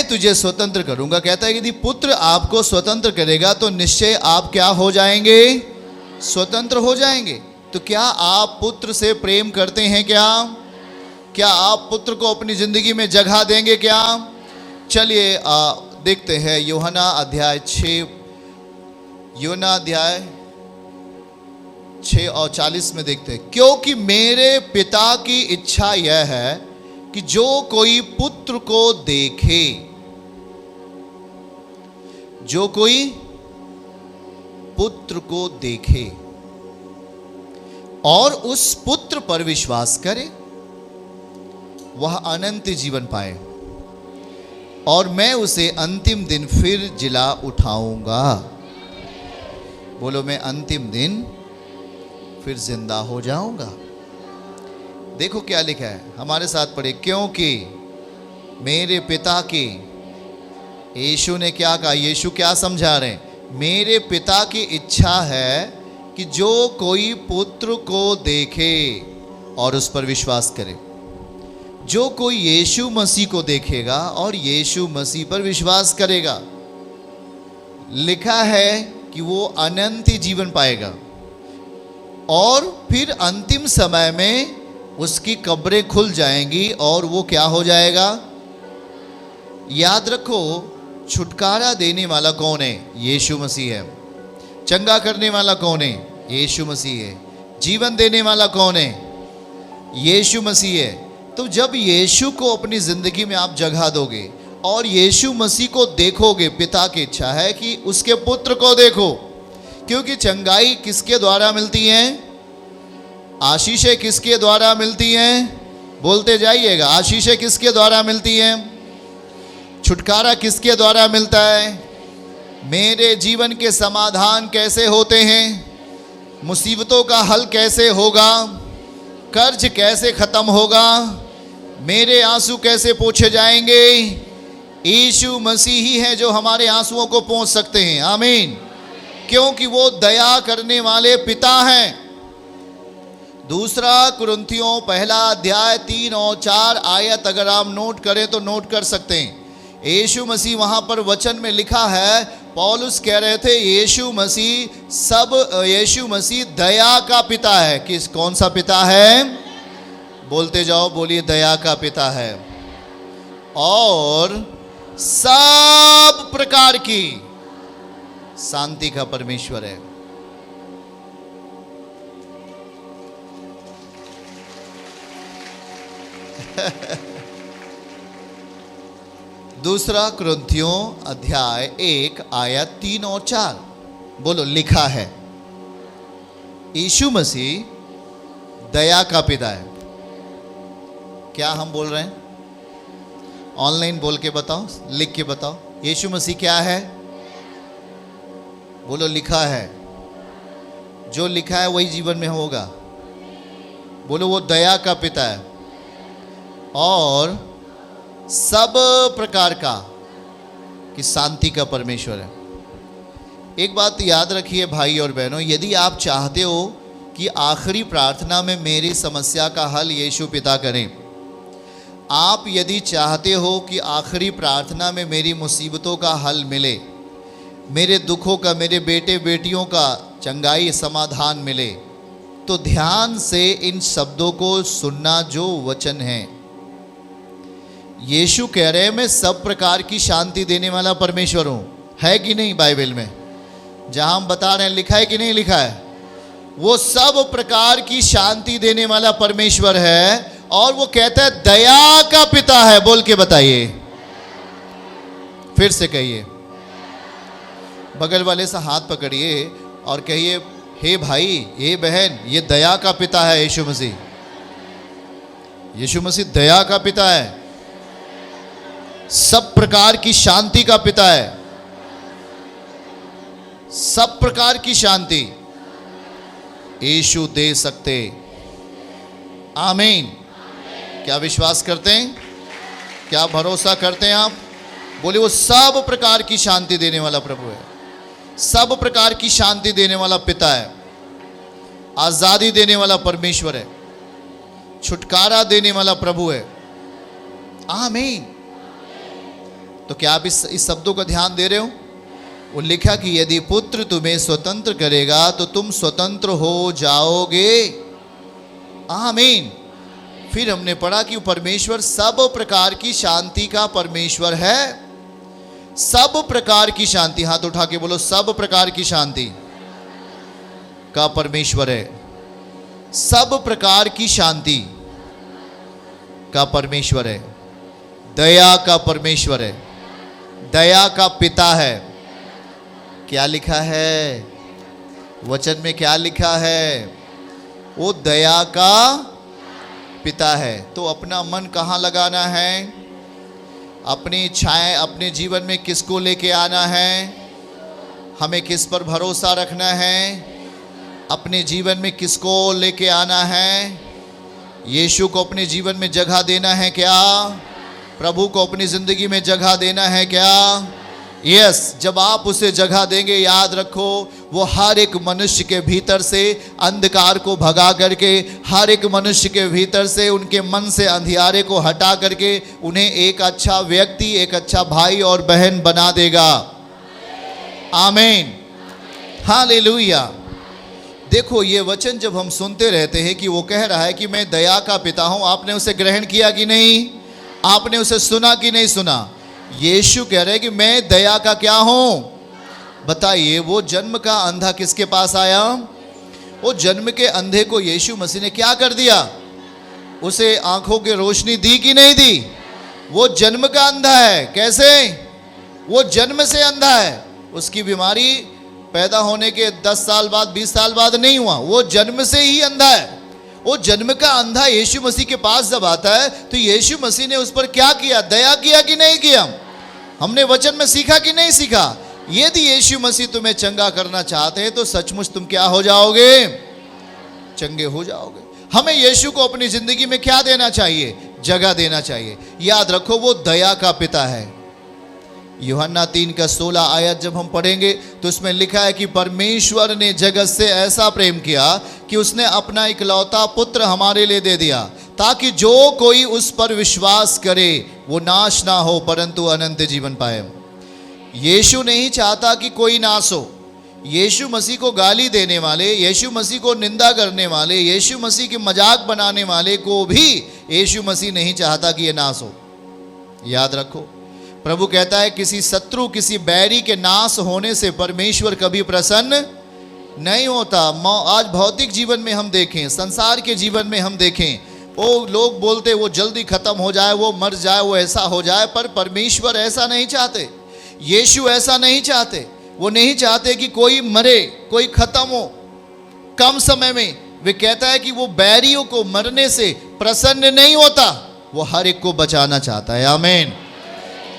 तुझे स्वतंत्र करूंगा। कहता है यदि पुत्र आपको स्वतंत्र करेगा तो निश्चय आप क्या हो जाएंगे? स्वतंत्र हो जाएंगे। तो क्या आप पुत्र से प्रेम करते हैं? क्या आप पुत्र को अपनी जिंदगी में जगह देंगे? क्या? चलिए देखते हैं यूहन्ना अध्याय 6 और 40 में देखते हैं। क्योंकि मेरे पिता की इच्छा यह है कि जो कोई पुत्र को देखे, जो कोई पुत्र को देखे और उस पुत्र पर विश्वास करे, वह अनंत जीवन पाए, और मैं उसे अंतिम दिन फिर जिला उठाऊंगा। बोलो, मैं अंतिम दिन फिर जिंदा हो जाऊंगा। देखो क्या लिखा है, हमारे साथ पढ़े। क्योंकि मेरे पिता की, यीशु ने क्या कहा? यीशु क्या समझा रहे हैं? मेरे पिता की इच्छा है कि जो कोई पुत्र को देखे और उस पर विश्वास करे। जो कोई यीशु मसीह को देखेगा और यीशु मसीह पर विश्वास करेगा, लिखा है कि वो अनंत जीवन पाएगा, और फिर अंतिम समय में उसकी कब्रें खुल जाएंगी और वो क्या हो जाएगा? याद रखो, छुटकारा देने वाला कौन है? यीशु मसीह है। चंगा करने वाला कौन है? यीशु मसीह है। जीवन देने वाला कौन है? यीशु मसीह है। तो जब यीशु को अपनी जिंदगी में आप जगह दोगे और यीशु मसीह को देखोगे, पिता की इच्छा है कि उसके पुत्र को देखो। क्योंकि चंगाई किसके द्वारा मिलती है? आशीषें किसके द्वारा मिलती हैं? बोलते जाइएगा, आशीषें किसके द्वारा मिलती हैं? छुटकारा किसके द्वारा मिलता है? मेरे जीवन के समाधान कैसे होते हैं? मुसीबतों का हल कैसे होगा? कर्ज कैसे खत्म होगा? मेरे आंसू कैसे पोंछे जाएंगे? यीशु मसीह ही है जो हमारे आंसुओं को पोंछ सकते हैं। आमीन। क्योंकि वो दया करने वाले पिता हैं। दूसरा कुरिन्थियों पहला अध्याय 3 और 4 आयत अगर आप नोट करें तो नोट कर सकते हैं। यीशु मसीह वहां पर वचन में लिखा है, पौलुस कह रहे थे यीशु मसीह दया का पिता है। कौन सा पिता है? बोलते जाओ, बोलिए, दया का पिता है और सब प्रकार की शांति का परमेश्वर है। दूसरा कुरिन्थियों अध्याय 1 आयत 3 और 4 बोलो, लिखा है यीशु मसीह दया का पिता है। क्या हम बोल रहे हैं? ऑनलाइन बोल के बताओ, लिख के बताओ। यीशु मसीह क्या है? बोलो, लिखा है। जो लिखा है वही जीवन में होगा। बोलो, वो दया का पिता है और सब प्रकार का कि शांति का परमेश्वर है। एक बात याद रखिए भाई और बहनों, यदि आप चाहते हो कि आखिरी प्रार्थना में मेरी समस्या का हल यीशु पिता करें, आप यदि चाहते हो कि आखिरी प्रार्थना में मेरी मुसीबतों का हल मिले, मेरे दुखों का, मेरे बेटे बेटियों का चंगाई समाधान मिले, तो ध्यान से इन शब्दों को सुनना जो वचन है। यीशु कह रहे हैं मैं सब प्रकार की शांति देने वाला परमेश्वर हूं। है कि नहीं? बाइबल में जहां हम बता रहे हैं, लिखा है कि नहीं लिखा है? वो सब प्रकार की शांति देने वाला परमेश्वर है और वो कहता है दया का पिता है। बोल के बताइए, फिर से कहिए, बगल वाले से हाथ पकड़िए और कहिए, हे भाई, हे बहन, ये दया का पिता है यीशु मसीह। यीशु मसीह दया का पिता है, सब प्रकार की शांति का पिता है। सब प्रकार की शांति यीशु दे सकते। आमीन। क्या विश्वास करते हैं? क्या भरोसा करते हैं आप? बोले, वो सब प्रकार की शांति देने वाला प्रभु है, सब प्रकार की शांति देने वाला पिता है, आजादी देने वाला परमेश्वर है, छुटकारा देने वाला प्रभु है। आमीन। तो क्या आप इस शब्दों का ध्यान दे रहे हो? वो लिखा कि यदि पुत्र तुम्हें स्वतंत्र करेगा तो तुम स्वतंत्र हो जाओगे। आमीन। फिर हमने पढ़ा कि परमेश्वर सब प्रकार की शांति का परमेश्वर है। सब प्रकार की शांति, हाथ उठा के बोलो, सब प्रकार की शांति का परमेश्वर है। सब प्रकार की शांति का परमेश्वर है। दया का परमेश्वर है, दया का पिता है। क्या लिखा है वचन में? क्या लिखा है? वो दया का पिता है। तो अपना मन कहाँ लगाना है? अपनी इच्छाएं अपने जीवन में किसको लेके आना है? हमें किस पर भरोसा रखना है? अपने जीवन में किसको लेके आना है? यीशु को अपने जीवन में जगह देना है क्या? प्रभु को अपनी जिंदगी में जगह देना है क्या? यस। जब आप उसे जगह देंगे, याद रखो, वो हर एक मनुष्य के भीतर से अंधकार को भगा करके, हर एक मनुष्य के भीतर से उनके मन से अंधियारे को हटा करके उन्हें एक अच्छा व्यक्ति, एक अच्छा भाई और बहन बना देगा। आमीन, हालेलुया। देखो, ये वचन जब हम सुनते रहते हैं कि वो कह रहा है कि मैं दया का पिता हूं, आपने उसे ग्रहण किया कि नहीं? आपने उसे सुना कि नहीं सुना? यीशु कह रहे हैं कि मैं दया का क्या हूं? बताइए, वो जन्म का अंधा किसके पास आया? वो जन्म के अंधे को यीशु मसीह ने क्या कर दिया? उसे आंखों की रोशनी दी कि नहीं दी? वो जन्म का अंधा है। कैसे? वो जन्म से अंधा है। उसकी बीमारी पैदा होने के 10 साल बाद, 20 साल बाद नहीं हुआ, वो जन्म से ही अंधा है। वो जन्म का अंधा यीशु मसीह के पास जब आता है तो यीशु मसीह ने उस पर क्या किया? दया किया कि नहीं किया? हमने वचन में सीखा कि नहीं सीखा? यदि यीशु मसीह तुम्हें चंगा करना चाहते हैं तो सचमुच तुम क्या हो जाओगे? चंगे हो जाओगे। हमें यीशु को अपनी जिंदगी में क्या देना चाहिए? जगह देना चाहिए। याद रखो, वो दया का पिता है। यूहन्ना 3:16 आयत जब हम पढ़ेंगे तो उसमें लिखा है कि परमेश्वर ने जगत से ऐसा प्रेम किया कि उसने अपना इकलौता पुत्र हमारे लिए दे दिया, ताकि जो कोई उस पर विश्वास करे वो नाश ना हो परंतु अनंत जीवन पाए। यीशु नहीं चाहता कि कोई नाश हो। यीशु मसीह को गाली देने वाले, यीशु मसीह को निंदा करने वाले, यीशु मसीह के मजाक बनाने वाले को भी यीशु मसीह नहीं चाहता कि ये नाश हो। याद रखो, प्रभु कहता है किसी शत्रु, किसी बैरी के नाश होने से परमेश्वर कभी प्रसन्न नहीं होता। आज भौतिक जीवन में हम देखें, संसार के जीवन में हम देखें, वो लोग बोलते वो जल्दी खत्म हो जाए, वो मर जाए, वो ऐसा हो जाए, पर परमेश्वर ऐसा नहीं चाहते। यीशु ऐसा नहीं चाहते। वो नहीं चाहते कि कोई मरे, कोई खत्म हो कम समय में। वे कहता है कि वो बैरियों को मरने से प्रसन्न नहीं होता, वो हर एक को बचाना चाहता है। आमीन।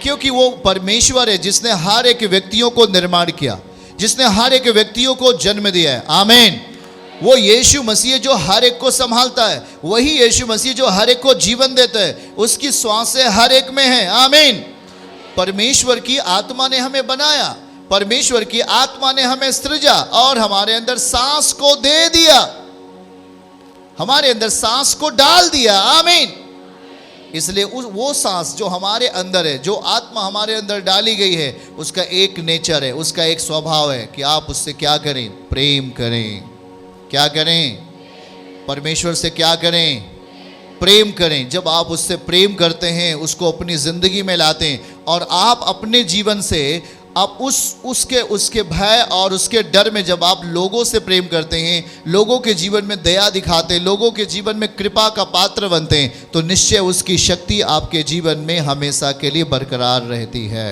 क्योंकि वो परमेश्वर है जिसने हर एक व्यक्तियों को निर्माण किया, जिसने हर एक व्यक्तियों को जन्म दिया है। आमीन। वो यीशु मसीह जो हर एक को संभालता है, वही यीशु मसीह जो हर एक को जीवन देता है। उसकी श्वासें हर एक में है। आमीन। परमेश्वर की आत्मा ने हमें बनाया, परमेश्वर की आत्मा ने हमें सृजा और हमारे अंदर सांस को दे दिया, हमारे अंदर सांस को डाल दिया। आमीन। इसलिए वो सांस जो हमारे अंदर है, जो आत्मा हमारे अंदर डाली गई है, उसका एक नेचर है, उसका एक स्वभाव है कि आप उससे क्या करें? प्रेम करें। क्या करें? परमेश्वर से क्या करें? प्रेम करें। जब आप उससे प्रेम करते हैं, उसको अपनी जिंदगी में लाते हैं और आप अपने जीवन से आप उसके भय और उसके डर में जब आप लोगों से प्रेम करते हैं, लोगों के जीवन में दया दिखाते हैं, लोगों के जीवन में कृपा का पात्र बनते हैं, तो निश्चय उसकी शक्ति आपके जीवन में हमेशा के लिए बरकरार रहती है।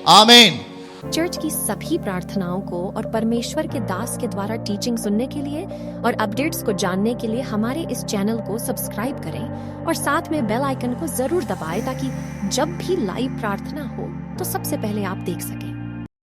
आमीन। चर्च की सभी प्रार्थनाओं को और परमेश्वर के दास के द्वारा टीचिंग सुनने के लिए और अपडेट्स को जानने के लिए हमारे इस चैनल को सब्सक्राइब करें और साथ में बेल आइकन को जरूर दबाएं, ताकि जब भी लाइव प्रार्थना हो तो सबसे पहले आप देख सकें।